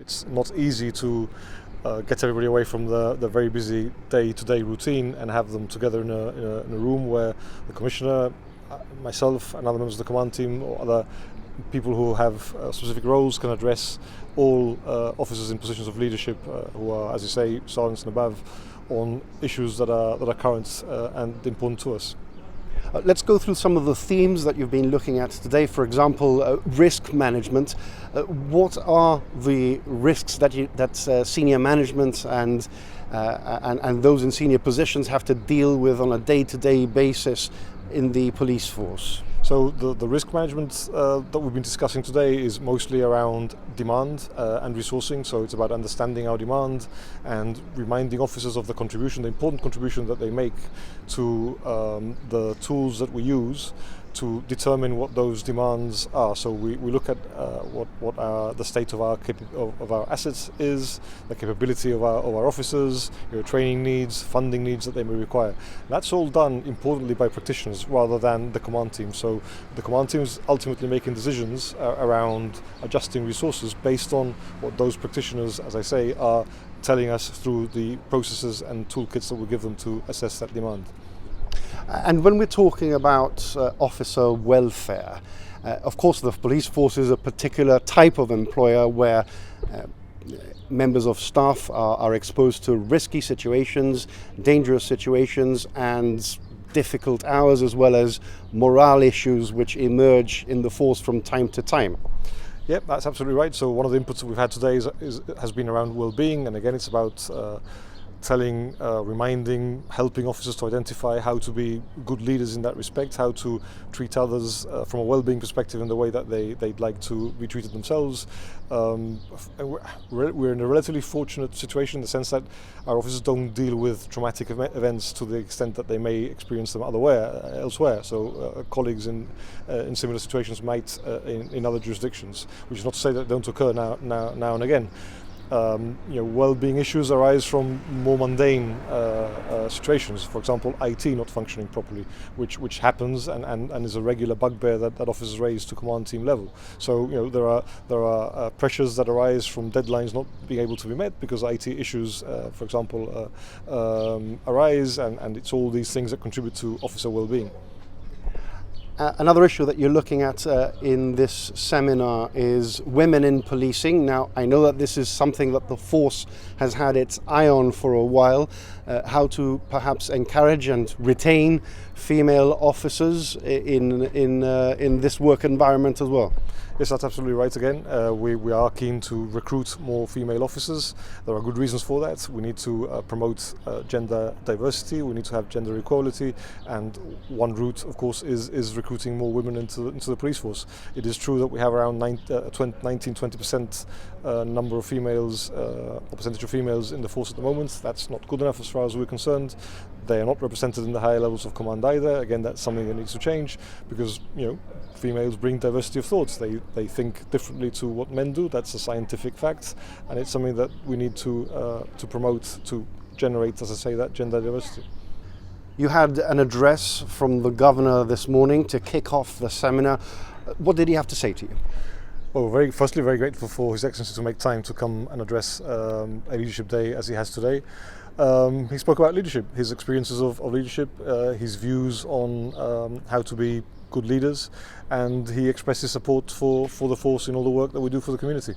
It's not easy to get everybody away from the very busy day-to-day routine and have them together in a room where the Commissioner, myself and other members of the command team or other people who have specific roles can address all officers in positions of leadership who are, as you say, sergeants and above, on issues that are current and important to us. Let's go through some of the themes that you've been looking at today. For example, risk management. What are the risks that senior management and those in senior positions have to deal with on a day-to-day basis in the police force? So the risk management that we've been discussing today is mostly around demand and resourcing. So it's about understanding our demand and reminding officers of the important contribution that they make to the tools that we use to determine what those demands are. So we look at what the state of our assets is, the capability of our officers, training needs, funding needs that they may require. That's all done importantly by practitioners rather than the command team. So the command team is ultimately making decisions around adjusting resources based on what those practitioners, as I say, are telling us through the processes and toolkits that we give them to assess that demand. And when we're talking about officer welfare, of course the police force is a particular type of employer where members of staff are exposed to risky situations, dangerous situations and difficult hours, as well as morale issues which emerge in the force from time to time. Yep, that's absolutely right. So one of the inputs that we've had today has been around well-being, and again it's about telling, reminding, helping officers to identify how to be good leaders in that respect, how to treat others from a well-being perspective in the way that they'd like to be treated themselves. We're in a relatively fortunate situation in the sense that our officers don't deal with traumatic events to the extent that they may experience them elsewhere. So colleagues in similar situations might in other jurisdictions, which is not to say that they don't occur now and again. Well-being issues arise from more mundane situations. For example, IT not functioning properly, which happens and is a regular bugbear that officers raise to command team level. So there are pressures that arise from deadlines not being able to be met because IT issues, for example, arise, and it's all these things that contribute to officer well-being. Another issue that you're looking at in this seminar is women in policing. Now, I know that this is something that the force has had its eye on for a while, how to perhaps encourage and retain female officers in this work environment as well. Yes, that's absolutely right again. We are keen to recruit more female officers. There are good reasons for that. We need to promote gender diversity, we need to have gender equality, and one route, of course, is recruiting more women into the police force. It is true that we have around 19-20% number of females, or percentage of females in the force at the moment. That's not good enough as far as we're concerned. They are not represented in the higher levels of command either. Again, that's something that needs to change because females bring diversity of thoughts. They think differently to what men do. That's a scientific fact, and it's something that we need to promote to generate, as I say, that gender diversity. You had an address from the Governor this morning to kick off the seminar. What did he have to say to you? Well, firstly, very grateful for His Excellency to make time to come and address a Leadership Day as he has today. He spoke about leadership, his experiences of leadership, his views on how to be good leaders, and he expressed his support for the force in all the work that we do for the community.